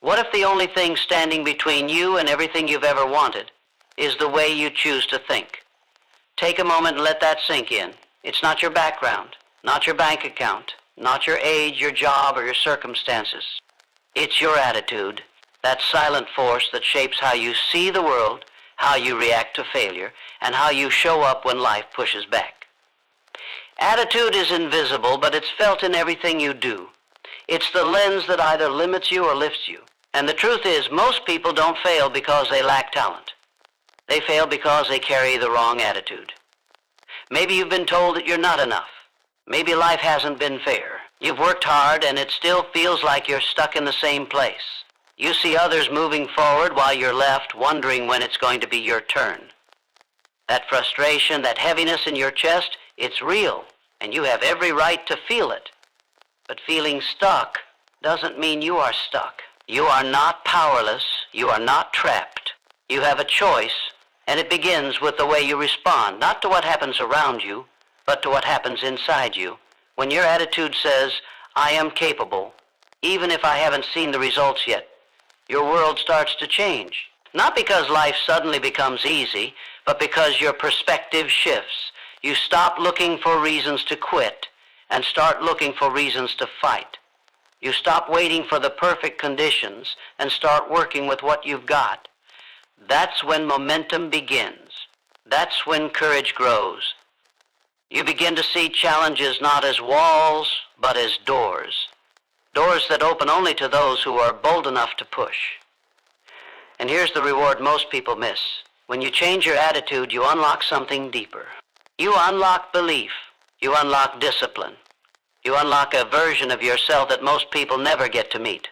What if the only thing standing between you and everything you've ever wanted is the way you choose to think? Take a moment and let that sink in. It's not your background, not your bank account, not your age, your job, or your circumstances. It's your attitude, that silent force that shapes how you see the world, how you react to failure, and how you show up when life pushes back. Attitude is invisible, but it's felt in everything you do. It's the lens that either limits you or lifts you. And the truth is, most people don't fail because they lack talent. They fail because they carry the wrong attitude. Maybe you've been told that you're not enough. Maybe life hasn't been fair. You've worked hard and it still feels like you're stuck in the same place. You see others moving forward while you're left wondering when it's going to be your turn. That frustration, that heaviness in your chest, it's real, and you have every right to feel it. But feeling stuck doesn't mean you are stuck. You are not powerless. You are not trapped. You have a choice, and it begins with the way you respond, not to what happens around you, but to what happens inside you. When your attitude says, I am capable, even if I haven't seen the results yet, your world starts to change. Not because life suddenly becomes easy, but because your perspective shifts. You stop looking for reasons to quit and start looking for reasons to fight. You stop waiting for the perfect conditions and start working with what you've got. That's when momentum begins. That's when courage grows. You begin to see challenges not as walls, but as doors. Doors that open only to those who are bold enough to push. And here's the reward most people miss. When you change your attitude, you unlock something deeper. You unlock belief. You unlock discipline. You unlock a version of yourself that most people never get to meet.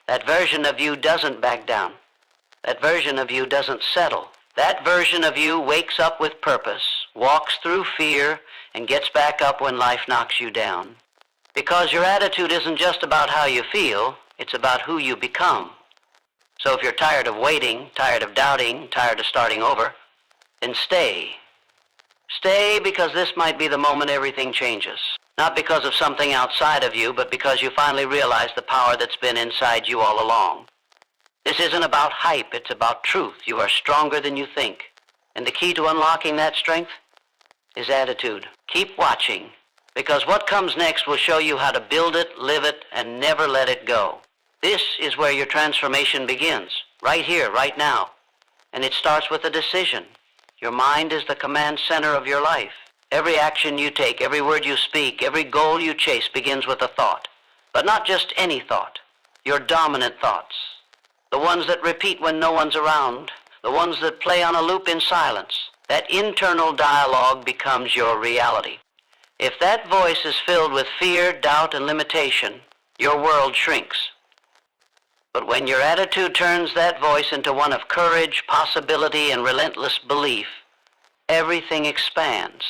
That version of you doesn't back down. That version of you doesn't settle. That version of you wakes up with purpose, walks through fear, and gets back up when life knocks you down. Because your attitude isn't just about how you feel, it's about who you become. So if you're tired of waiting, tired of doubting, tired of starting over, then stay. Stay because this might be the moment everything changes. Not because of something outside of you, but because you finally realize the power that's been inside you all along. This isn't about hype, it's about truth. You are stronger than you think. And the key to unlocking that strength is attitude. Keep watching, because what comes next will show you how to build it, live it, and never let it go. This is where your transformation begins, right here, right now. And it starts with a decision. Your mind is the command center of your life. Every action you take, every word you speak, every goal you chase begins with a thought. But not just any thought, your dominant thoughts. The ones that repeat when no one's around, the ones that play on a loop in silence. That internal dialogue becomes your reality. If that voice is filled with fear, doubt, and limitation, your world shrinks. But when your attitude turns that voice into one of courage, possibility, and relentless belief, everything expands.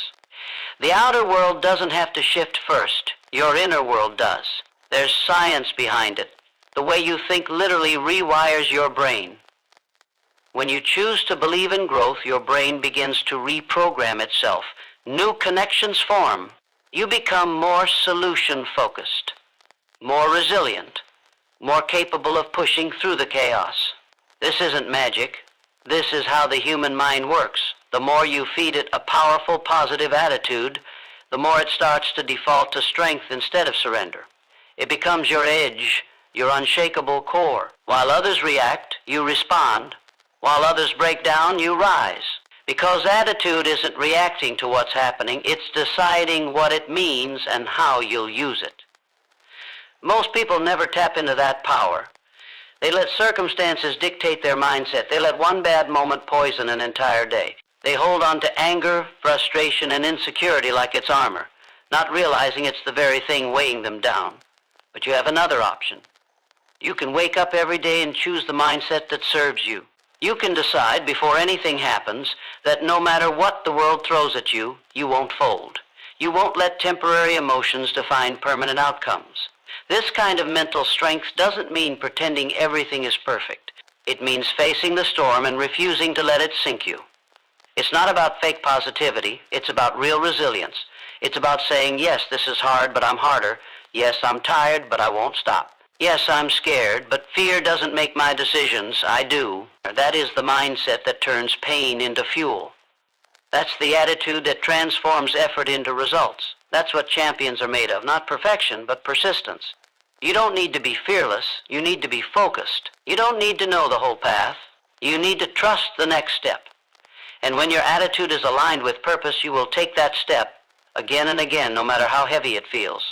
The outer world doesn't have to shift first. Your inner world does. There's science behind it. The way you think literally rewires your brain. When you choose to believe in growth, your brain begins to reprogram itself. New connections form. You become more solution-focused, more resilient, more capable of pushing through the chaos. This isn't magic. This is how the human mind works. The more you feed it a powerful, positive attitude, the more it starts to default to strength instead of surrender. It becomes your edge, your unshakable core. While others react, you respond. While others break down, you rise. Because attitude isn't reacting to what's happening, it's deciding what it means and how you'll use it. Most people never tap into that power. They let circumstances dictate their mindset. They let one bad moment poison an entire day. They hold on to anger, frustration, and insecurity like it's armor, not realizing it's the very thing weighing them down. But you have another option. You can wake up every day and choose the mindset that serves you. You can decide before anything happens that no matter what the world throws at you, you won't fold. You won't let temporary emotions define permanent outcomes. This kind of mental strength doesn't mean pretending everything is perfect. It means facing the storm and refusing to let it sink you. It's not about fake positivity. It's about real resilience. It's about saying, yes, this is hard, but I'm harder. Yes, I'm tired, but I won't stop. Yes, I'm scared, but fear doesn't make my decisions. I do. That is the mindset that turns pain into fuel. That's the attitude that transforms effort into results. That's what champions are made of. Not perfection, but persistence. You don't need to be fearless. You need to be focused. You don't need to know the whole path. You need to trust the next step. And when your attitude is aligned with purpose, you will take that step again and again, no matter how heavy it feels.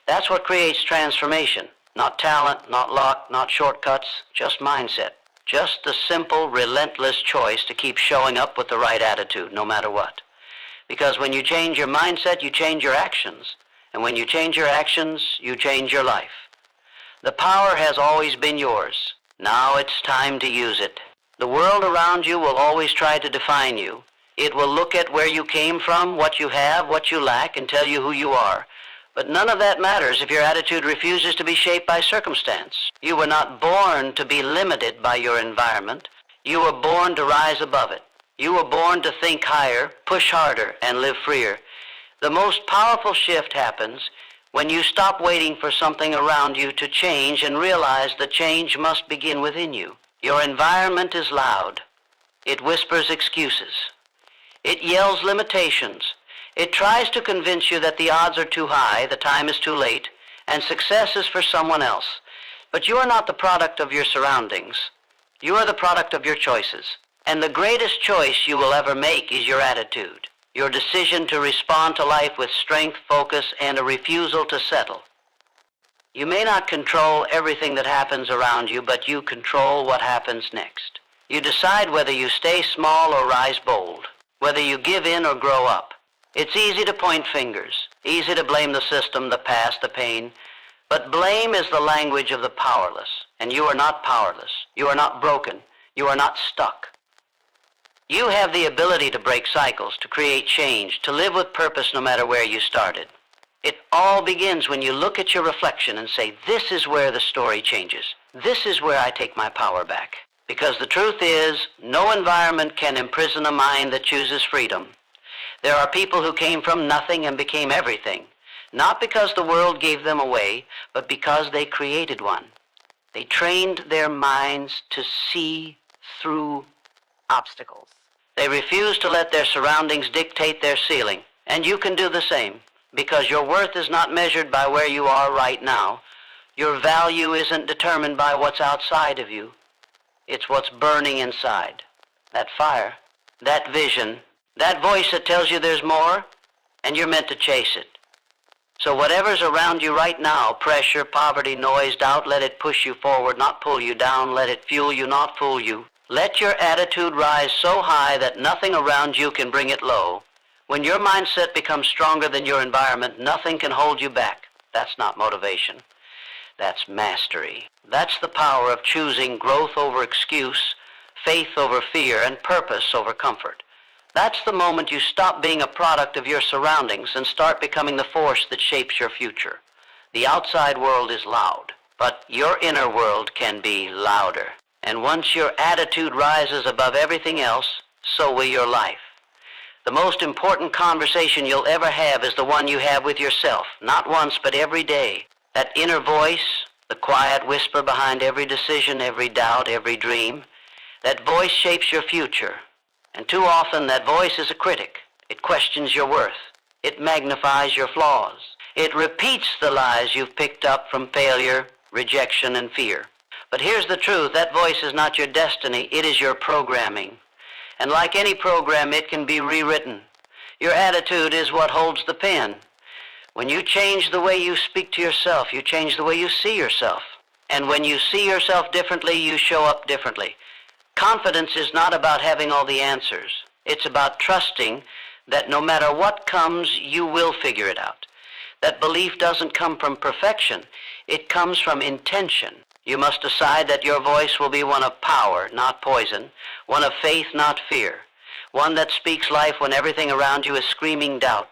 That's what creates transformation. Not talent, not luck, not shortcuts, just mindset. Just the simple, relentless choice to keep showing up with the right attitude, no matter what. Because when you change your mindset, you change your actions. And when you change your actions, you change your life. The power has always been yours. Now it's time to use it. The world around you will always try to define you. It will look at where you came from, what you have, what you lack, and tell you who you are. But none of that matters if your attitude refuses to be shaped by circumstance. You were not born to be limited by your environment. You were born to rise above it. You were born to think higher, push harder, and live freer. The most powerful shift happens when you stop waiting for something around you to change and realize the change must begin within you. Your environment is loud. It whispers excuses. It yells limitations. It tries to convince you that the odds are too high, the time is too late, and success is for someone else. But you are not the product of your surroundings. You are the product of your choices. And the greatest choice you will ever make is your attitude, your decision to respond to life with strength, focus, and a refusal to settle. You may not control everything that happens around you, but you control what happens next. You decide whether you stay small or rise bold, whether you give in or grow up. It's easy to point fingers, easy to blame the system, the past, the pain, but blame is the language of the powerless, and you are not powerless. You are not broken. You are not stuck. You have the ability to break cycles, to create change, to live with purpose no matter where you started. It all begins when you look at your reflection and say, this is where the story changes. This is where I take my power back. Because the truth is, no environment can imprison a mind that chooses freedom. There are people who came from nothing and became everything, not because the world gave them away, but because they created one. They trained their minds to see through obstacles. They refused to let their surroundings dictate their ceiling, and you can do the same, because your worth is not measured by where you are right now. Your value isn't determined by what's outside of you. It's what's burning inside. That fire, that vision, that voice that tells you there's more, and you're meant to chase it. So whatever's around you right now, pressure, poverty, noise, doubt, let it push you forward, not pull you down. Let it fuel you, not fool you. Let your attitude rise so high that nothing around you can bring it low. When your mindset becomes stronger than your environment, nothing can hold you back. That's not motivation. That's mastery. That's the power of choosing growth over excuse, faith over fear, and purpose over comfort. That's the moment you stop being a product of your surroundings and start becoming the force that shapes your future. The outside world is loud, but your inner world can be louder. And once your attitude rises above everything else, so will your life. The most important conversation you'll ever have is the one you have with yourself, not once, but every day. That inner voice, the quiet whisper behind every decision, every doubt, every dream, that voice shapes your future. And too often that voice is a critic. It questions your worth. It magnifies your flaws. It repeats the lies you've picked up from failure, rejection, and fear. But here's the truth. That voice is not your destiny. It is your programming. And like any program, it can be rewritten. Your attitude is what holds the pen. When you change the way you speak to yourself, you change the way you see yourself. And when you see yourself differently, you show up differently. Confidence is not about having all the answers. It's about trusting that no matter what comes, you will figure it out. That belief doesn't come from perfection. It comes from intention. You must decide that your voice will be one of power, not poison, one of faith, not fear, one that speaks life when everything around you is screaming doubt.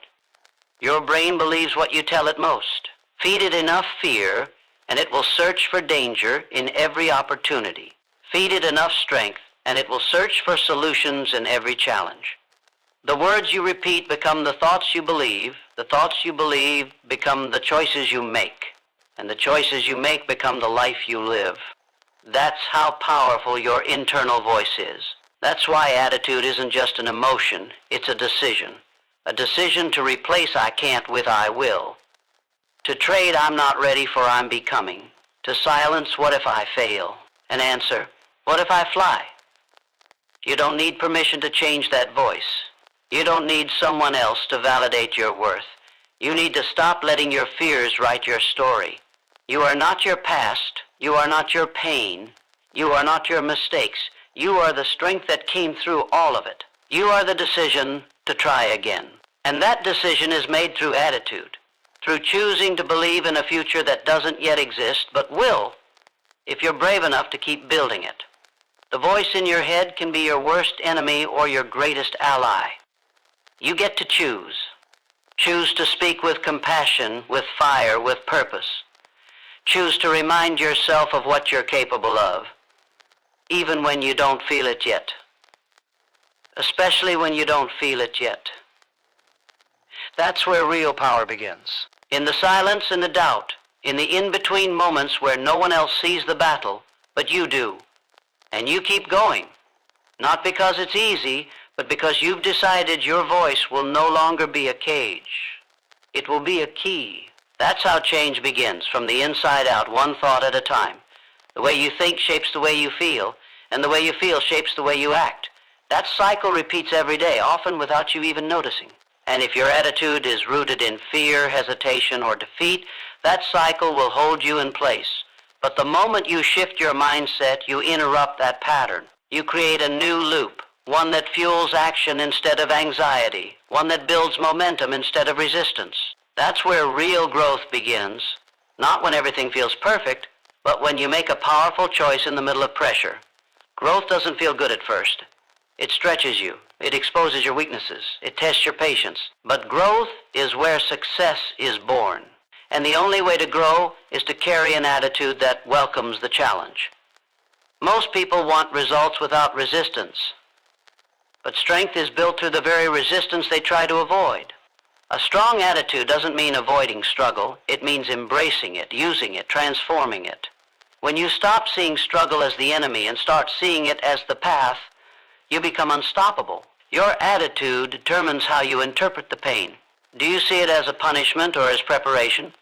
Your brain believes what you tell it most. Feed it enough fear, and it will search for danger in every opportunity. Feed it enough strength, and it will search for solutions in every challenge. The words you repeat become the thoughts you believe. The thoughts you believe become the choices you make. and the choices you make become the life you live. That's how powerful your internal voice is. That's why attitude isn't just an emotion, it's a decision. A decision to replace I can't with I will. To trade I'm not ready for I'm becoming. To silence what if I fail, and answer, what if I fly? You don't need permission to change that voice. You don't need someone else to validate your worth. You need to stop letting your fears write your story. You are not your past. You are not your pain. You are not your mistakes. You are the strength that came through all of it. You are the decision to try again. And that decision is made through attitude, through choosing to believe in a future that doesn't yet exist, but will, if you're brave enough to keep building it. The voice in your head can be your worst enemy or your greatest ally. You get to choose. Choose to speak with compassion, with fire, with purpose. Choose to remind yourself of what you're capable of, even when you don't feel it yet. Especially when you don't feel it yet. That's where real power begins. In the silence and the doubt, in the in-between moments where no one else sees the battle, but you do. And you keep going, not because it's easy, but because you've decided your voice will no longer be a cage. It will be a key. That's how change begins, from the inside out, one thought at a time. The way you think shapes the way you feel, and the way you feel shapes the way you act. That cycle repeats every day, often without you even noticing. And if your attitude is rooted in fear, hesitation, or defeat, that cycle will hold you in place. But the moment you shift your mindset, you interrupt that pattern. You create a new loop, one that fuels action instead of anxiety, one that builds momentum instead of resistance. That's where real growth begins, not when everything feels perfect, but when you make a powerful choice in the middle of pressure. Growth doesn't feel good at first. It stretches you. It exposes your weaknesses. It tests your patience. But growth is where success is born. And the only way to grow is to carry an attitude that welcomes the challenge. Most people want results without resistance. But strength is built through the very resistance they try to avoid. A strong attitude doesn't mean avoiding struggle. It means embracing it, using it, transforming it. When you stop seeing struggle as the enemy and start seeing it as the path, you become unstoppable. Your attitude determines how you interpret the pain. Do you see it as a punishment or as preparation?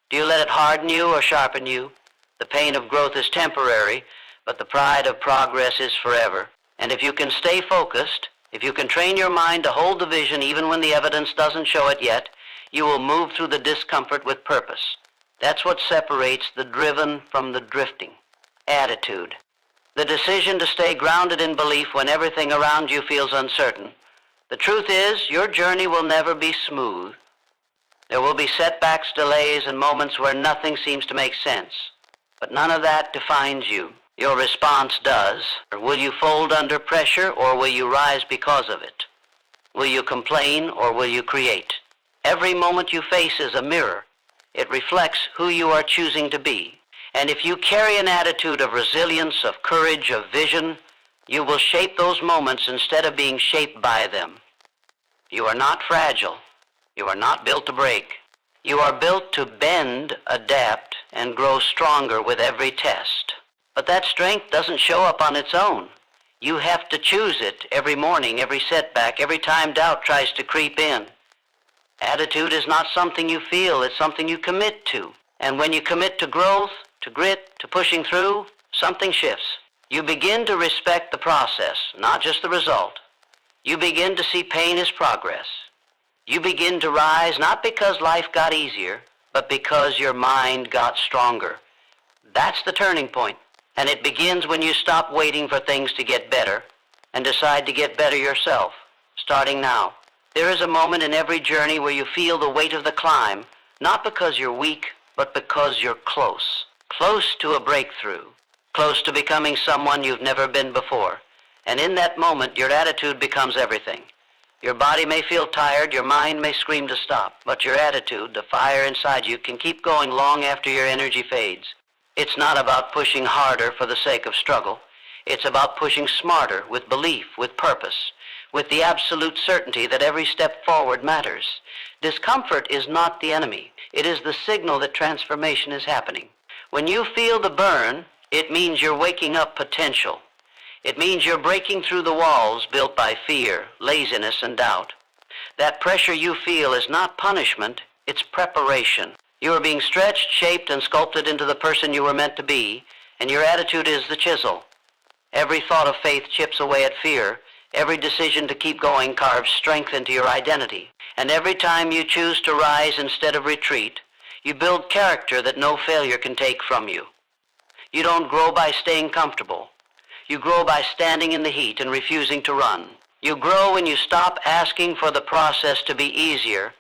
Do you let it harden you or sharpen you? The pain of growth is temporary, but the pride of progress is forever. And if you can stay focused, if you can train your mind to hold the vision even when the evidence doesn't show it yet, you will move through the discomfort with purpose. That's what separates the driven from the drifting. Attitude. The decision to stay grounded in belief when everything around you feels uncertain. The truth is, your journey will never be smooth. There will be setbacks, delays, and moments where nothing seems to make sense. But none of that defines you. Your response does. Will you fold under pressure, or will you rise because of it? Will you complain, or will you create? Every moment you face is a mirror. It reflects who you are choosing to be. And if you carry an attitude of resilience, of courage, of vision, you will shape those moments instead of being shaped by them. You are not fragile. You are not built to break. You are built to bend, adapt, and grow stronger with every test. But that strength doesn't show up on its own. You have to choose it every morning, every setback, every time doubt tries to creep in. Attitude is not something you feel, it's something you commit to. And when you commit to growth, to grit, to pushing through, something shifts. You begin to respect the process, not just the result. You begin to see pain as progress. You begin to rise not because life got easier, but because your mind got stronger. That's the turning point. And it begins when you stop waiting for things to get better and decide to get better yourself, starting now. There is a moment in every journey where you feel the weight of the climb, not because you're weak, but because you're close. Close to a breakthrough. Close to becoming someone you've never been before. And in that moment, your attitude becomes everything. Your body may feel tired, your mind may scream to stop, but your attitude, the fire inside you, can keep going long after your energy fades. It's not about pushing harder for the sake of struggle. It's about pushing smarter, with belief, with purpose. with the absolute certainty that every step forward matters. Discomfort is not the enemy. It is the signal that transformation is happening. When you feel the burn, it means you're waking up potential. It means you're breaking through the walls built by fear, laziness, and doubt. That pressure you feel is not punishment, it's preparation. You are being stretched, shaped, and sculpted into the person you were meant to be, and your attitude is the chisel. Every thought of faith chips away at fear. Every decision to keep going carves strength into your identity. And every time you choose to rise instead of retreat, you build character that no failure can take from you. You don't grow by staying comfortable. You grow by standing in the heat and refusing to run. You grow when you stop asking for the process to be easier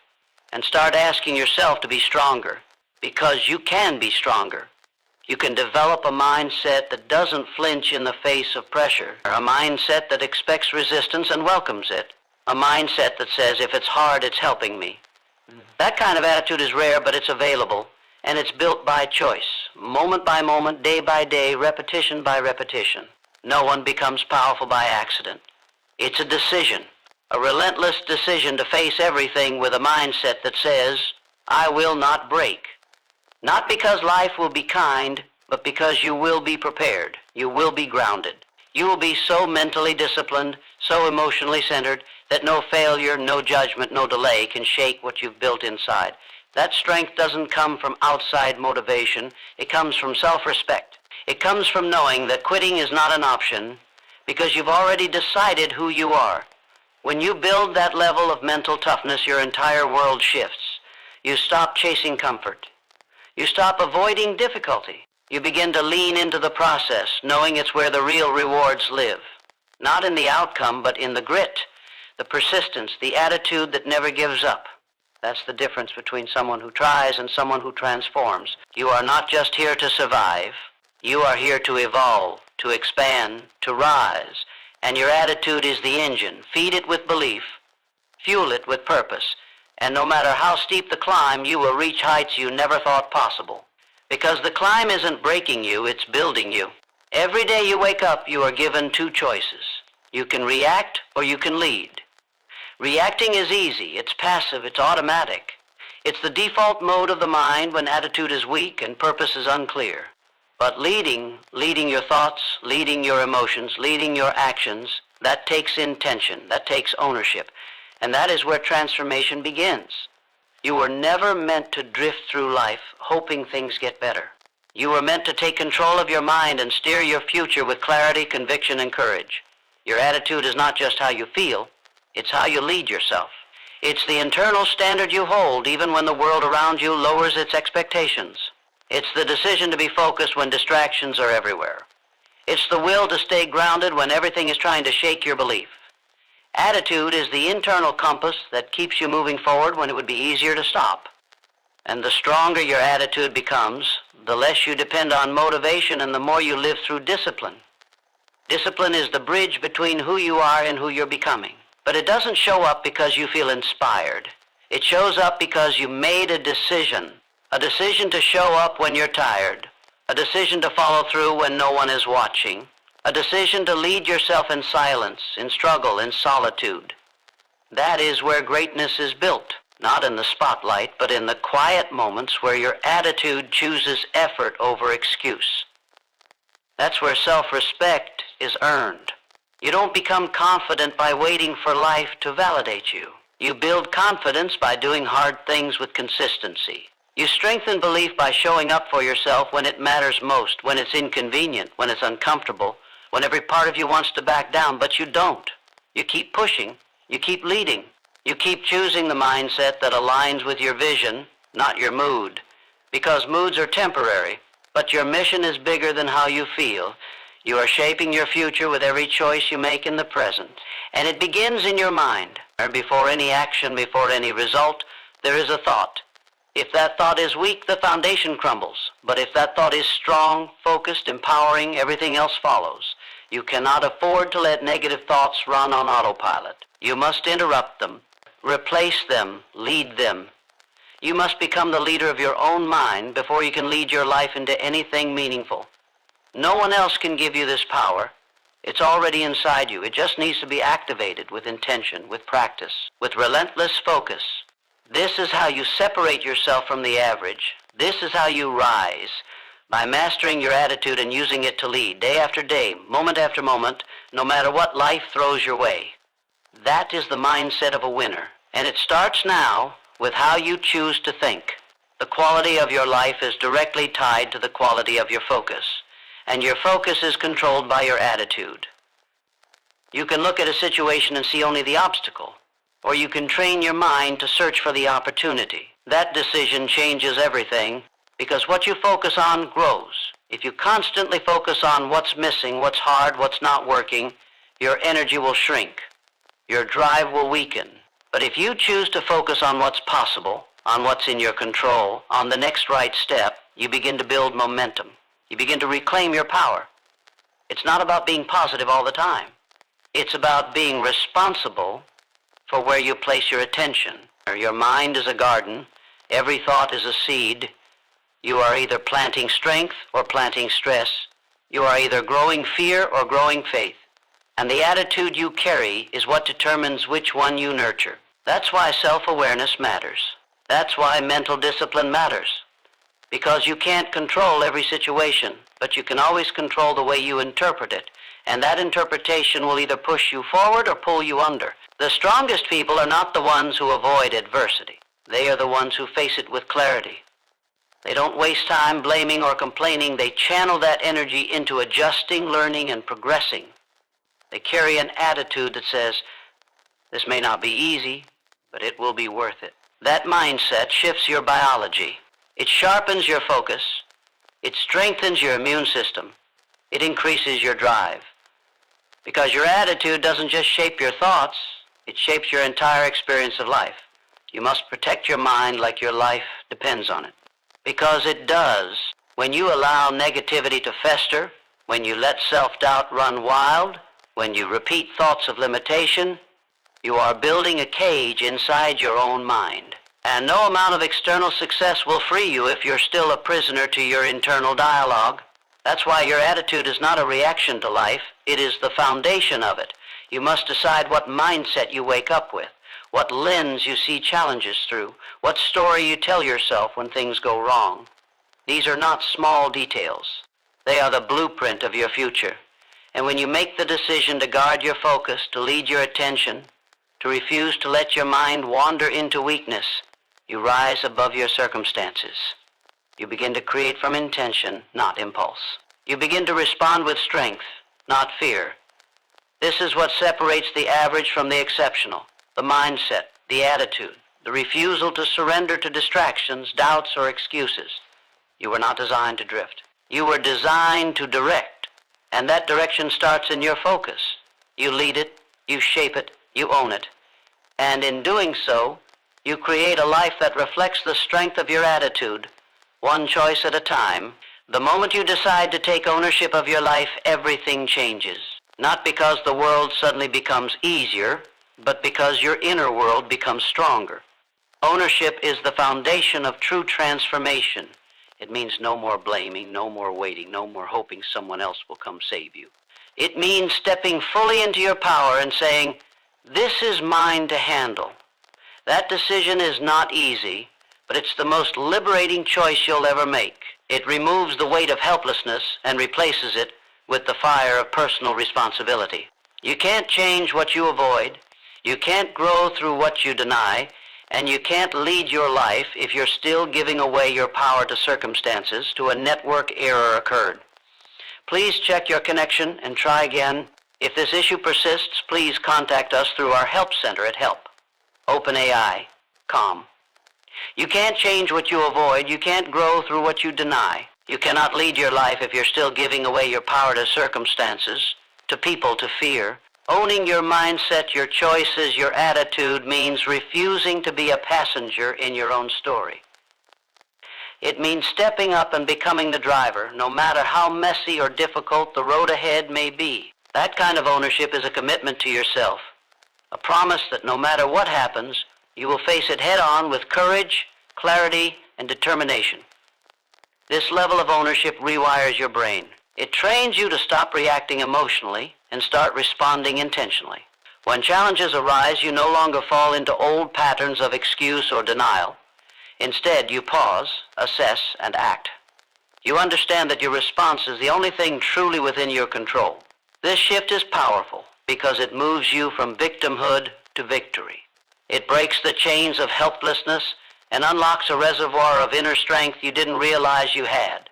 and start asking yourself to be stronger, because you can be stronger. You can develop a mindset that doesn't flinch in the face of pressure, a mindset that expects resistance and welcomes it, a mindset that says, if it's hard, it's helping me. That kind of attitude is rare, but it's available, and it's built by choice, moment by moment, day by day, repetition by repetition. No one becomes powerful by accident. It's a decision, a relentless decision to face everything with a mindset that says, I will not break. Not because life will be kind, but because you will be prepared. You will be grounded. You will be so mentally disciplined, so emotionally centered, that no failure, no judgment, no delay can shake what you've built inside. That strength doesn't come from outside motivation. It comes from self-respect. It comes from knowing that quitting is not an option because you've already decided who you are. When you build that level of mental toughness, your entire world shifts. You stop chasing comfort. You stop avoiding difficulty. You begin to lean into the process, knowing it's where the real rewards live. Not in the outcome, but in the grit, the persistence, the attitude that never gives up. That's the difference between someone who tries and someone who transforms. You are not just here to survive. You are here to evolve, to expand, to rise. And your attitude is the engine. Feed it with belief. Fuel it with purpose. And no matter how steep the climb, you will reach heights you never thought possible. Because the climb isn't breaking you, it's building you. Every day you wake up, you are given two choices. You can react or you can lead. Reacting is easy, it's passive, it's automatic. It's the default mode of the mind when attitude is weak and purpose is unclear. But leading your thoughts, leading your emotions, leading your actions, that takes intention, that takes ownership. And that is where transformation begins. You were never meant to drift through life hoping things get better. You were meant to take control of your mind and steer your future with clarity, conviction, and courage. Your attitude is not just how you feel, it's how you lead yourself. It's the internal standard you hold even when the world around you lowers its expectations. It's the decision to be focused when distractions are everywhere. It's the will to stay grounded when everything is trying to shake your belief. Attitude is the internal compass that keeps you moving forward when it would be easier to stop. And the stronger your attitude becomes, the less you depend on motivation and the more you live through discipline. Discipline is the bridge between who you are and who you're becoming. But it doesn't show up because you feel inspired. It shows up because you made a decision to show up when you're tired, a decision to follow through when no one is watching, a decision to lead yourself in silence, in struggle, in solitude. That is where greatness is built, not in the spotlight, but in the quiet moments where your attitude chooses effort over excuse. That's where self-respect is earned. You don't become confident by waiting for life to validate you. You build confidence by doing hard things with consistency. You strengthen belief by showing up for yourself when it matters most, when it's inconvenient, when it's uncomfortable, when every part of you wants to back down, but you don't. You keep pushing. You keep leading. You keep choosing the mindset that aligns with your vision, not your mood. Because moods are temporary, but your mission is bigger than how you feel. You are shaping your future with every choice you make in the present. And it begins in your mind. Before any action, before any result, there is a thought. If that thought is weak, the foundation crumbles. But if that thought is strong, focused, empowering, everything else follows. You cannot afford to let negative thoughts run on autopilot. You must interrupt them, replace them, lead them. You must become the leader of your own mind before you can lead your life into anything meaningful. No one else can give you this power. It's already inside you. It just needs to be activated with intention, with practice, with relentless focus. This is how you separate yourself from the average. This is how you rise, by mastering your attitude and using it to lead, day after day, moment after moment, no matter what life throws your way. That is the mindset of a winner. And it starts now with how you choose to think. The quality of your life is directly tied to the quality of your focus. And your focus is controlled by your attitude. You can look at a situation and see only the obstacle, or you can train your mind to search for the opportunity. That decision changes everything, because what you focus on grows. If you constantly focus on what's missing, what's hard, what's not working, your energy will shrink. Your drive will weaken. But if you choose to focus on what's possible, on what's in your control, on the next right step, you begin to build momentum. You begin to reclaim your power. It's not about being positive all the time. It's about being responsible for where you place your attention. Your mind is a garden. Every thought is a seed. You are either planting strength or planting stress. You are either growing fear or growing faith. And the attitude you carry is what determines which one you nurture. That's why self-awareness matters. That's why mental discipline matters. Because you can't control every situation, but you can always control the way you interpret it. And that interpretation will either push you forward or pull you under. The strongest people are not the ones who avoid adversity. They are the ones who face it with clarity. They don't waste time blaming or complaining. They channel that energy into adjusting, learning, and progressing. They carry an attitude that says, this may not be easy, but it will be worth it. That mindset shifts your biology. It sharpens your focus. It strengthens your immune system. It increases your drive. Because your attitude doesn't just shape your thoughts, it shapes your entire experience of life. You must protect your mind like your life depends on it. Because it does. When you allow negativity to fester, when you let self-doubt run wild, when you repeat thoughts of limitation, you are building a cage inside your own mind. And no amount of external success will free you if you're still a prisoner to your internal dialogue. That's why your attitude is not a reaction to life. It is the foundation of it. You must decide what mindset you wake up with, what lens you see challenges through, what story you tell yourself when things go wrong. These are not small details. They are the blueprint of your future. And when you make the decision to guard your focus, to lead your attention, to refuse to let your mind wander into weakness, you rise above your circumstances. You begin to create from intention, not impulse. You begin to respond with strength, not fear. This is what separates the average from the exceptional. The mindset, the attitude, the refusal to surrender to distractions, doubts, or excuses. You were not designed to drift. You were designed to direct. And that direction starts in your focus. You lead it, you shape it, you own it. And in doing so, you create a life that reflects the strength of your attitude, one choice at a time. The moment you decide to take ownership of your life, everything changes. Not because the world suddenly becomes easier, but because your inner world becomes stronger. Ownership is the foundation of true transformation. It means no more blaming, no more waiting, no more hoping someone else will come save you. It means stepping fully into your power and saying, this is mine to handle. That decision is not easy, but it's the most liberating choice you'll ever make. It removes the weight of helplessness and replaces it with the fire of personal responsibility. You can't change what you avoid. You can't grow through what you deny. And you can't lead your life if you're still giving away your power to circumstances, to a network error occurred. Please check your connection and try again. If this issue persists, please contact us through our help center at help. OpenAI.com. You can't change what you avoid. You can't grow through what you deny. You cannot lead your life if you're still giving away your power to circumstances, to people, to fear. Owning your mindset, your choices, your attitude means refusing to be a passenger in your own story. It means stepping up and becoming the driver, no matter how messy or difficult the road ahead may be. That kind of ownership is a commitment to yourself, a promise that no matter what happens, you will face it head-on with courage, clarity, and determination. This level of ownership rewires your brain. It trains you to stop reacting emotionally and start responding intentionally. When challenges arise, you no longer fall into old patterns of excuse or denial. Instead, you pause, assess, and act. You understand that your response is the only thing truly within your control. This shift is powerful because it moves you from victimhood to victory. It breaks the chains of helplessness and unlocks a reservoir of inner strength you didn't realize you had.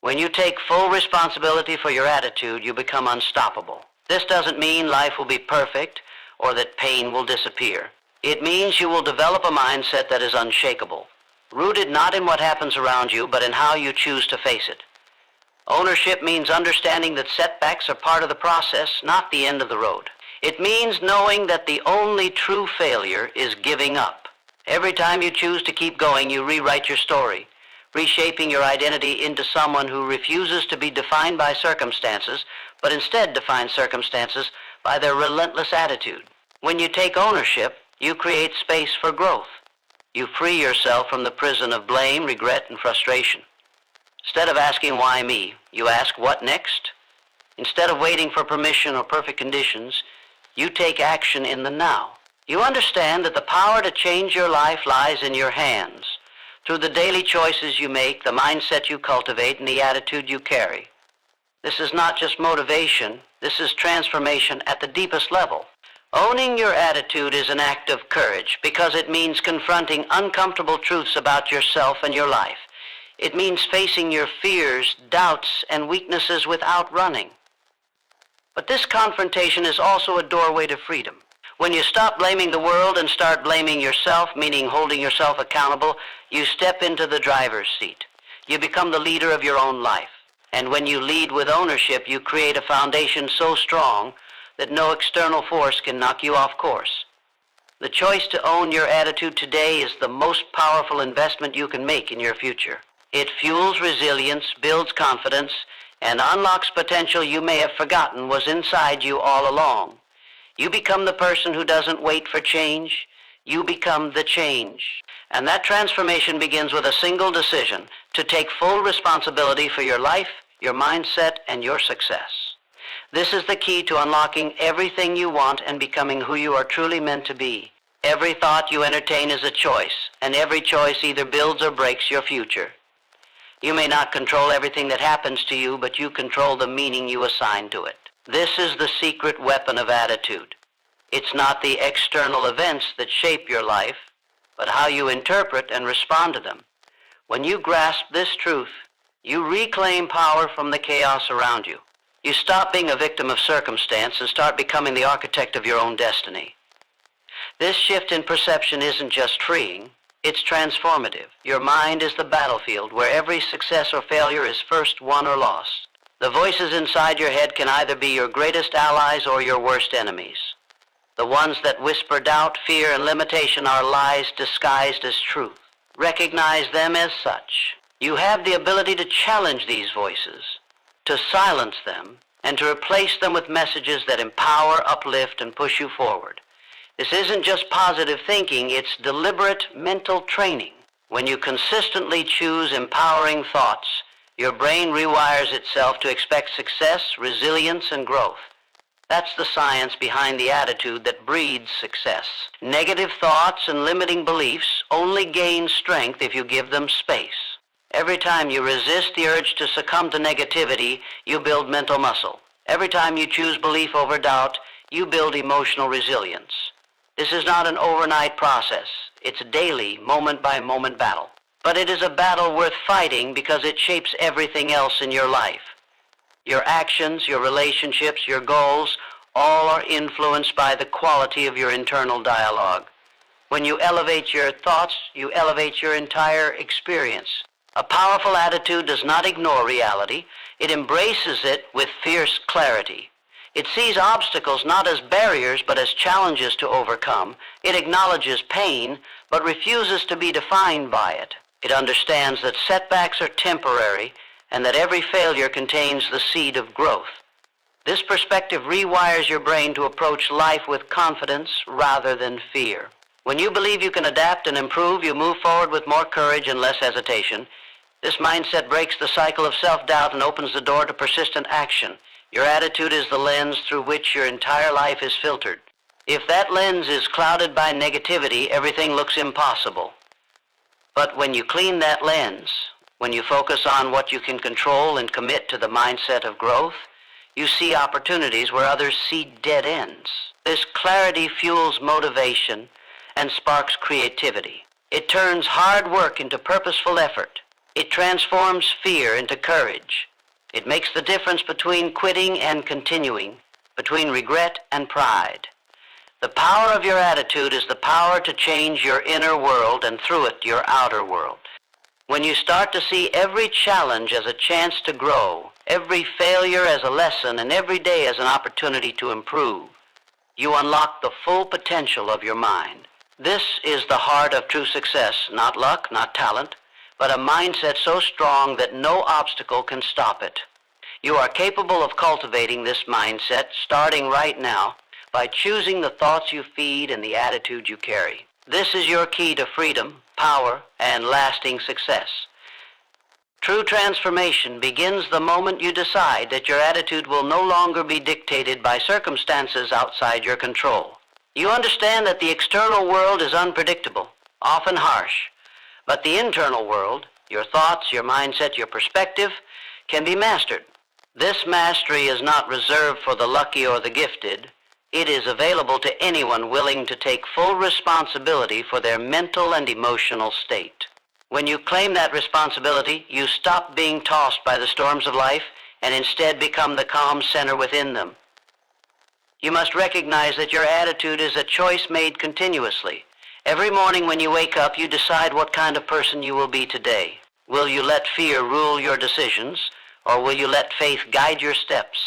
When you take full responsibility for your attitude, you become unstoppable. This doesn't mean life will be perfect or that pain will disappear. It means you will develop a mindset that is unshakable, rooted not in what happens around you, but in how you choose to face it. Ownership means understanding that setbacks are part of the process, not the end of the road. It means knowing that the only true failure is giving up. Every time you choose to keep going, you rewrite your story, reshaping your identity into someone who refuses to be defined by circumstances, but instead defines circumstances by their relentless attitude. When you take ownership, you create space for growth. You free yourself from the prison of blame, regret, and frustration. Instead of asking why me, you ask what next? Instead of waiting for permission or perfect conditions, you take action in the now. You understand that the power to change your life lies in your hands, through the daily choices you make, the mindset you cultivate, and the attitude you carry. This is not just motivation, this is transformation at the deepest level. Owning your attitude is an act of courage because it means confronting uncomfortable truths about yourself and your life. It means facing your fears, doubts, and weaknesses without running. But this confrontation is also a doorway to freedom. When you stop blaming the world and start blaming yourself, meaning holding yourself accountable, you step into the driver's seat. You become the leader of your own life. And when you lead with ownership, you create a foundation so strong that no external force can knock you off course. The choice to own your attitude today is the most powerful investment you can make in your future. It fuels resilience, builds confidence, and unlocks potential you may have forgotten was inside you all along. You become the person who doesn't wait for change. You become the change. And that transformation begins with a single decision: to take full responsibility for your life, your mindset, and your success. This is the key to unlocking everything you want and becoming who you are truly meant to be. Every thought you entertain is a choice, and every choice either builds or breaks your future. You may not control everything that happens to you, but you control the meaning you assign to it. This is the secret weapon of attitude. It's not the external events that shape your life, but how you interpret and respond to them. When you grasp this truth, you reclaim power from the chaos around you. You stop being a victim of circumstance and start becoming the architect of your own destiny. This shift in perception isn't just freeing, it's transformative. Your mind is the battlefield where every success or failure is first won or lost. The voices inside your head can either be your greatest allies or your worst enemies. The ones that whisper doubt, fear, and limitation are lies disguised as truth. Recognize them as such. You have the ability to challenge these voices, to silence them, and to replace them with messages that empower, uplift, and push you forward. This isn't just positive thinking, it's deliberate mental training. When you consistently choose empowering thoughts, your brain rewires itself to expect success, resilience, and growth. That's the science behind the attitude that breeds success. Negative thoughts and limiting beliefs only gain strength if you give them space. Every time you resist the urge to succumb to negativity, you build mental muscle. Every time you choose belief over doubt, you build emotional resilience. This is not an overnight process. It's a daily, moment-by-moment battle. But it is a battle worth fighting because it shapes everything else in your life. Your actions, your relationships, your goals, all are influenced by the quality of your internal dialogue. When you elevate your thoughts, you elevate your entire experience. A powerful attitude does not ignore reality. It embraces it with fierce clarity. It sees obstacles not as barriers, but as challenges to overcome. It acknowledges pain, but refuses to be defined by it. It understands that setbacks are temporary and that every failure contains the seed of growth. This perspective rewires your brain to approach life with confidence rather than fear. When you believe you can adapt and improve, you move forward with more courage and less hesitation. This mindset breaks the cycle of self-doubt and opens the door to persistent action. Your attitude is the lens through which your entire life is filtered. If that lens is clouded by negativity, everything looks impossible. But when you clean that lens, when you focus on what you can control and commit to the mindset of growth, you see opportunities where others see dead ends. This clarity fuels motivation and sparks creativity. It turns hard work into purposeful effort. It transforms fear into courage. It makes the difference between quitting and continuing, between regret and pride. The power of your attitude is the power to change your inner world and through it your outer world. When you start to see every challenge as a chance to grow, every failure as a lesson, and every day as an opportunity to improve, you unlock the full potential of your mind. This is the heart of true success, not luck, not talent, but a mindset so strong that no obstacle can stop it. You are capable of cultivating this mindset starting right now by choosing the thoughts you feed and the attitude you carry. This is your key to freedom, power, and lasting success. True transformation begins the moment you decide that your attitude will no longer be dictated by circumstances outside your control. You understand that the external world is unpredictable, often harsh, but the internal world, your thoughts, your mindset, your perspective, can be mastered. This mastery is not reserved for the lucky or the gifted. It is available to anyone willing to take full responsibility for their mental and emotional state. When you claim that responsibility, you stop being tossed by the storms of life and instead become the calm center within them. You must recognize that your attitude is a choice made continuously. Every morning when you wake up, you decide what kind of person you will be today. Will you let fear rule your decisions, or will you let faith guide your steps?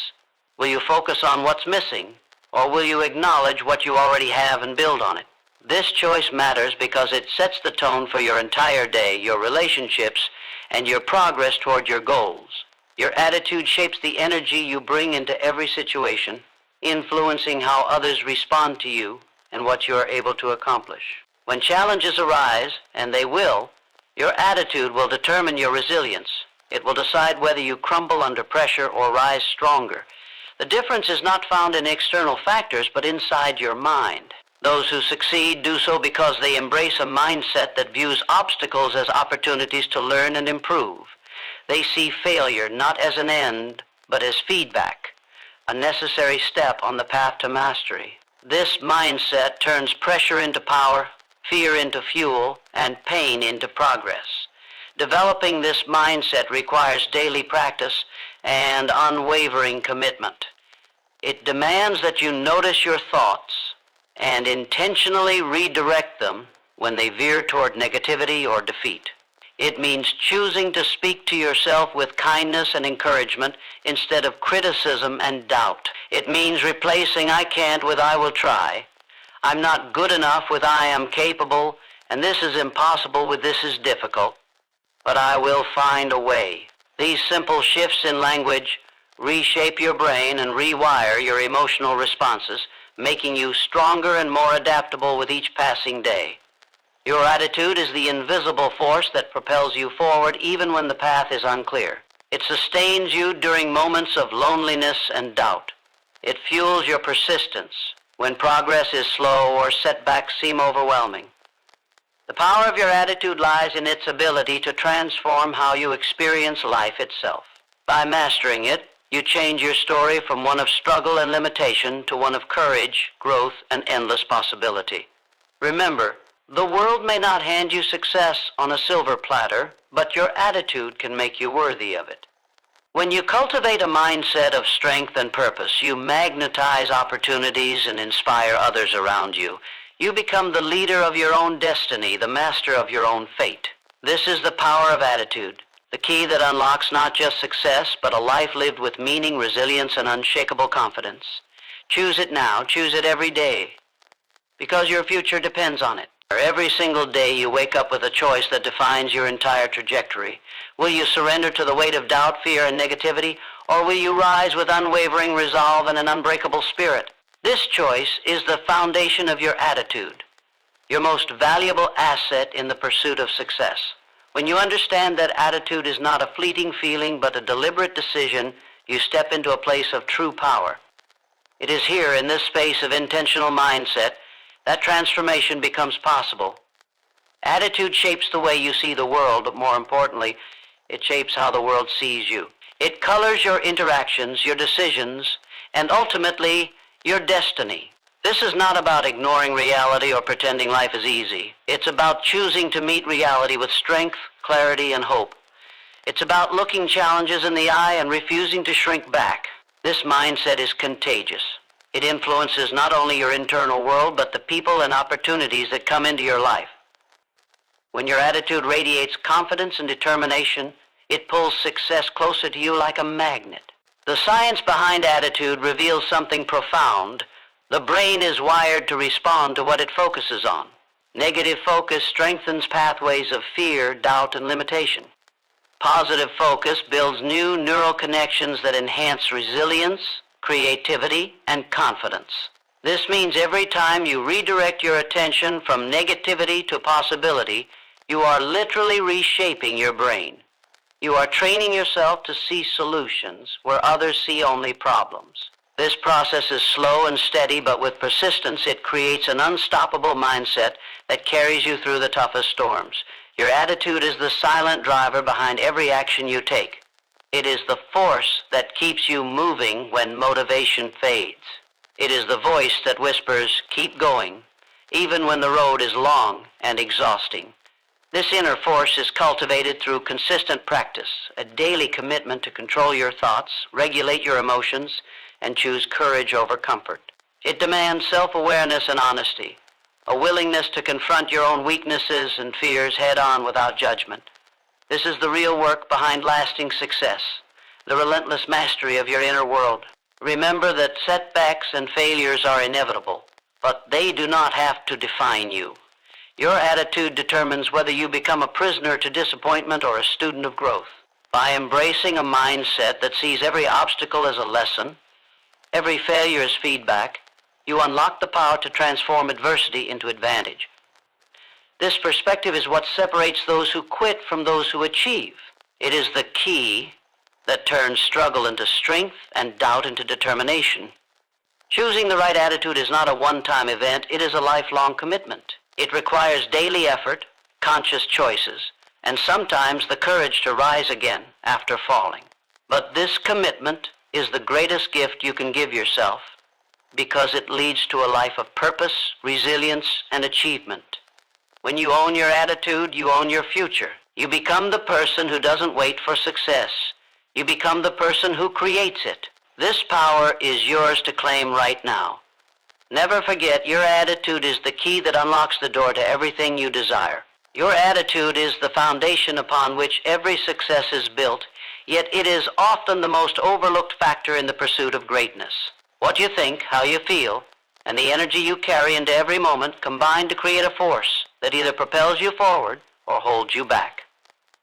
Will you focus on what's missing, or will you acknowledge what you already have and build on it? This choice matters because it sets the tone for your entire day, your relationships, and your progress toward your goals. Your attitude shapes the energy you bring into every situation, influencing how others respond to you and what you are able to accomplish. When challenges arise, and they will, your attitude will determine your resilience. It will decide whether you crumble under pressure or rise stronger. The difference is not found in external factors, but inside your mind. Those who succeed do so because they embrace a mindset that views obstacles as opportunities to learn and improve. They see failure not as an end, but as feedback, a necessary step on the path to mastery. This mindset turns pressure into power, fear into fuel, and pain into progress. Developing this mindset requires daily practice and unwavering commitment. It demands that you notice your thoughts and intentionally redirect them when they veer toward negativity or defeat. It means choosing to speak to yourself with kindness and encouragement instead of criticism and doubt. It means replacing "I can't" with "I will try." "I'm not good enough" with "I am capable," and "this is impossible" with "this is difficult." But I will find a way. These simple shifts in language reshape your brain and rewire your emotional responses, making you stronger and more adaptable with each passing day. Your attitude is the invisible force that propels you forward even when the path is unclear. It sustains you during moments of loneliness and doubt. It fuels your persistence when progress is slow or setbacks seem overwhelming. The power of your attitude lies in its ability to transform how you experience life itself. By mastering it, you change your story from one of struggle and limitation to one of courage, growth, and endless possibility. Remember, the world may not hand you success on a silver platter, but your attitude can make you worthy of it. When you cultivate a mindset of strength and purpose, you magnetize opportunities and inspire others around you. You become the leader of your own destiny, the master of your own fate. This is the power of attitude, the key that unlocks not just success, but a life lived with meaning, resilience, and unshakable confidence. Choose it now, choose it every day, because your future depends on it. Every single day you wake up with a choice that defines your entire trajectory. Will you surrender to the weight of doubt, fear, and negativity, or will you rise with unwavering resolve and an unbreakable spirit? This choice is the foundation of your attitude, your most valuable asset in the pursuit of success. When you understand that attitude is not a fleeting feeling but a deliberate decision, you step into a place of true power. It is here in this space of intentional mindset that transformation becomes possible. Attitude shapes the way you see the world, but more importantly, it shapes how the world sees you. It colors your interactions, your decisions, and ultimately, your destiny. This is not about ignoring reality or pretending life is easy. It's about choosing to meet reality with strength, clarity, and hope. It's about looking challenges in the eye and refusing to shrink back. This mindset is contagious. It influences not only your internal world, but the people and opportunities that come into your life. When your attitude radiates confidence and determination, it pulls success closer to you like a magnet. The science behind attitude reveals something profound. The brain is wired to respond to what it focuses on. Negative focus strengthens pathways of fear, doubt, and limitation. Positive focus builds new neural connections that enhance resilience, creativity, and confidence. This means every time you redirect your attention from negativity to possibility, you are literally reshaping your brain. You are training yourself to see solutions where others see only problems. This process is slow and steady, but with persistence, it creates an unstoppable mindset that carries you through the toughest storms. Your attitude is the silent driver behind every action you take. It is the force that keeps you moving when motivation fades. It is the voice that whispers, "Keep going," even when the road is long and exhausting. This inner force is cultivated through consistent practice, a daily commitment to control your thoughts, regulate your emotions, and choose courage over comfort. It demands self-awareness and honesty, a willingness to confront your own weaknesses and fears head-on without judgment. This is the real work behind lasting success, the relentless mastery of your inner world. Remember that setbacks and failures are inevitable, but they do not have to define you. Your attitude determines whether you become a prisoner to disappointment or a student of growth. By embracing a mindset that sees every obstacle as a lesson, every failure as feedback, you unlock the power to transform adversity into advantage. This perspective is what separates those who quit from those who achieve. It is the key that turns struggle into strength and doubt into determination. Choosing the right attitude is not a one-time event, it is a lifelong commitment. It requires daily effort, conscious choices, and sometimes the courage to rise again after falling. But this commitment is the greatest gift you can give yourself because it leads to a life of purpose, resilience, and achievement. When you own your attitude, you own your future. You become the person who doesn't wait for success. You become the person who creates it. This power is yours to claim right now. Never forget, your attitude is the key that unlocks the door to everything you desire. Your attitude is the foundation upon which every success is built, yet it is often the most overlooked factor in the pursuit of greatness. What you think, how you feel, and the energy you carry into every moment combine to create a force that either propels you forward or holds you back.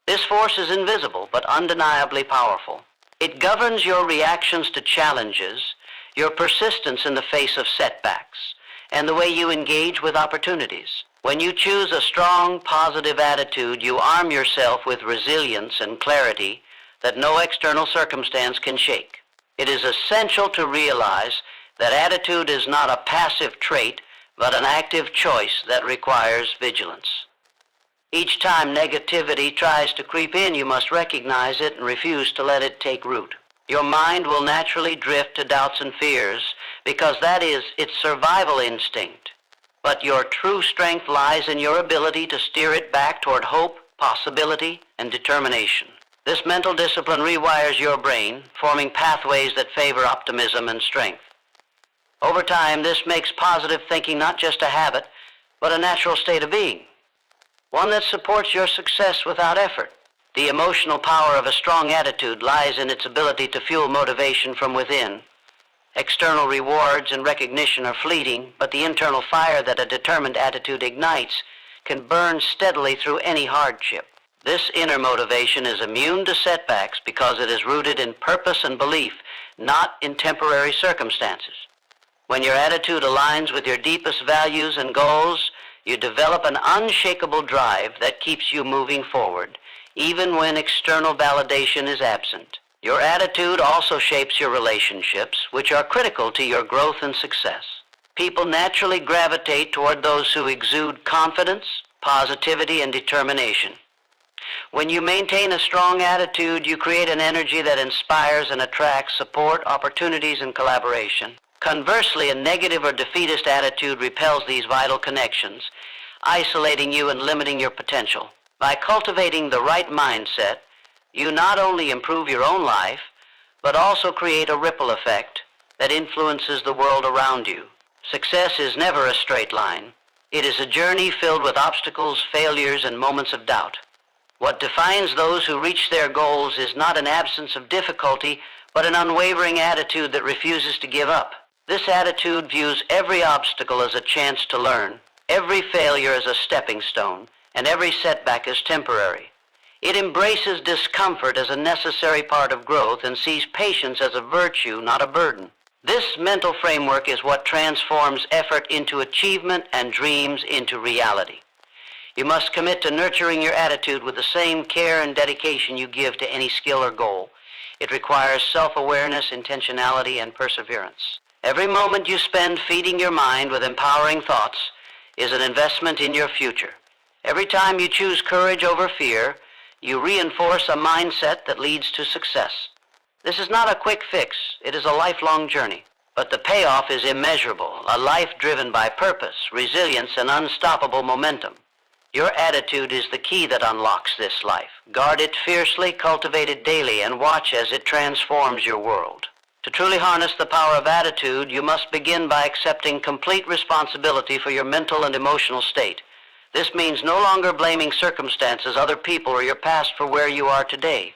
This force is invisible but undeniably powerful. It governs your reactions to challenges, your persistence in the face of setbacks, and the way you engage with opportunities. When you choose a strong, positive attitude, you arm yourself with resilience and clarity that no external circumstance can shake. It is essential to realize that attitude is not a passive trait, but an active choice that requires vigilance. Each time negativity tries to creep in, you must recognize it and refuse to let it take root. Your mind will naturally drift to doubts and fears because that is its survival instinct. But your true strength lies in your ability to steer it back toward hope, possibility, and determination. This mental discipline rewires your brain, forming pathways that favor optimism and strength. Over time, this makes positive thinking not just a habit, but a natural state of being, one that supports your success without effort. The emotional power of a strong attitude lies in its ability to fuel motivation from within. External rewards and recognition are fleeting, but the internal fire that a determined attitude ignites can burn steadily through any hardship. This inner motivation is immune to setbacks because it is rooted in purpose and belief, not in temporary circumstances. When your attitude aligns with your deepest values and goals, you develop an unshakable drive that keeps you moving forward, even when external validation is absent. Your attitude also shapes your relationships, which are critical to your growth and success. People naturally gravitate toward those who exude confidence, positivity, and determination. When you maintain a strong attitude, you create an energy that inspires and attracts support, opportunities, and collaboration. Conversely, a negative or defeatist attitude repels these vital connections, isolating you and limiting your potential. By cultivating the right mindset, you not only improve your own life, but also create a ripple effect that influences the world around you. Success is never a straight line. It is a journey filled with obstacles, failures, and moments of doubt. What defines those who reach their goals is not an absence of difficulty, but an unwavering attitude that refuses to give up. This attitude views every obstacle as a chance to learn, every failure as a stepping stone, and every setback as temporary. It embraces discomfort as a necessary part of growth and sees patience as a virtue, not a burden. This mental framework is what transforms effort into achievement and dreams into reality. You must commit to nurturing your attitude with the same care and dedication you give to any skill or goal. It requires self-awareness, intentionality, and perseverance. Every moment you spend feeding your mind with empowering thoughts is an investment in your future. Every time you choose courage over fear, you reinforce a mindset that leads to success. This is not a quick fix, it is a lifelong journey. But the payoff is immeasurable, a life driven by purpose, resilience, and unstoppable momentum. Your attitude is the key that unlocks this life. Guard it fiercely, cultivate it daily, and watch as it transforms your world. To truly harness the power of attitude, you must begin by accepting complete responsibility for your mental and emotional state. This means no longer blaming circumstances, other people, or your past for where you are today.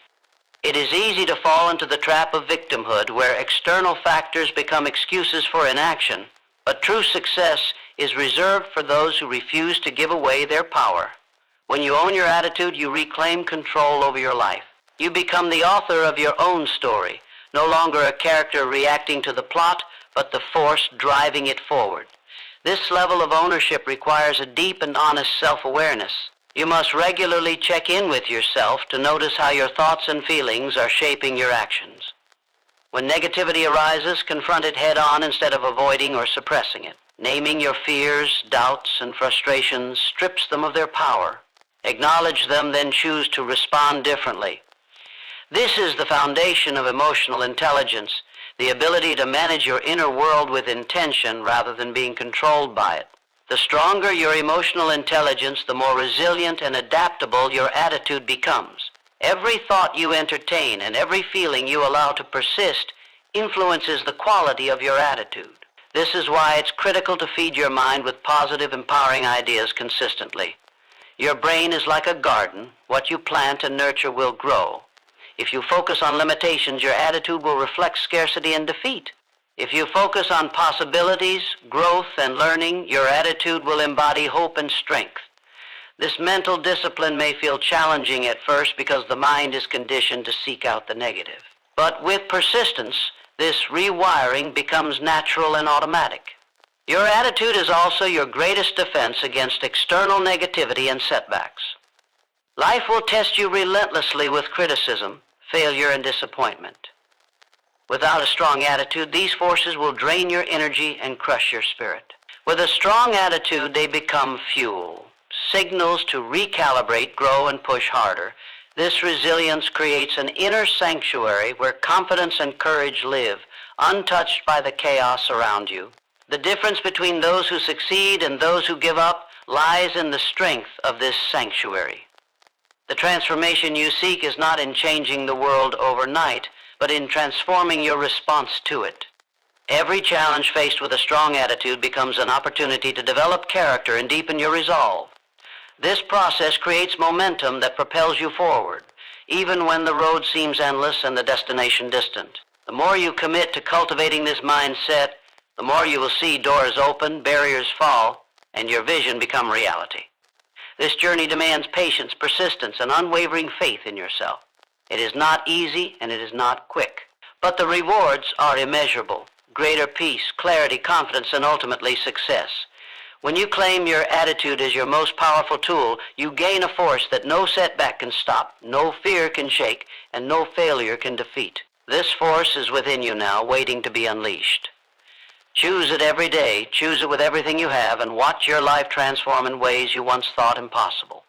It is easy to fall into the trap of victimhood, where external factors become excuses for inaction, but true success is reserved for those who refuse to give away their power. When you own your attitude, you reclaim control over your life. You become the author of your own story, no longer a character reacting to the plot, but the force driving it forward. This level of ownership requires a deep and honest self-awareness. You must regularly check in with yourself to notice how your thoughts and feelings are shaping your actions. When negativity arises, confront it head-on instead of avoiding or suppressing it. Naming your fears, doubts, and frustrations strips them of their power. Acknowledge them, then choose to respond differently. This is the foundation of emotional intelligence, the ability to manage your inner world with intention rather than being controlled by it. The stronger your emotional intelligence, the more resilient and adaptable your attitude becomes. Every thought you entertain and every feeling you allow to persist influences the quality of your attitude. This is why it's critical to feed your mind with positive, empowering ideas consistently. Your brain is like a garden. What you plant and nurture will grow. If you focus on limitations, your attitude will reflect scarcity and defeat. If you focus on possibilities, growth, and learning, your attitude will embody hope and strength. This mental discipline may feel challenging at first because the mind is conditioned to seek out the negative. But with persistence, this rewiring becomes natural and automatic. Your attitude is also your greatest defense against external negativity and setbacks. Life will test you relentlessly with criticism, failure, and disappointment. Without a strong attitude, these forces will drain your energy and crush your spirit. With a strong attitude, they become fuel, signals to recalibrate, grow, and push harder. This resilience creates an inner sanctuary where confidence and courage live, untouched by the chaos around you. The difference between those who succeed and those who give up lies in the strength of this sanctuary. The transformation you seek is not in changing the world overnight, but in transforming your response to it. Every challenge faced with a strong attitude becomes an opportunity to develop character and deepen your resolve. This process creates momentum that propels you forward, even when the road seems endless and the destination distant. The more you commit to cultivating this mindset, the more you will see doors open, barriers fall, and your vision become reality. This journey demands patience, persistence, and unwavering faith in yourself. It is not easy and it is not quick, but the rewards are immeasurable. Greater peace, clarity, confidence, and ultimately success. When you claim your attitude as your most powerful tool, you gain a force that no setback can stop, no fear can shake, and no failure can defeat. This force is within you now, waiting to be unleashed. Choose it every day, choose it with everything you have, and watch your life transform in ways you once thought impossible.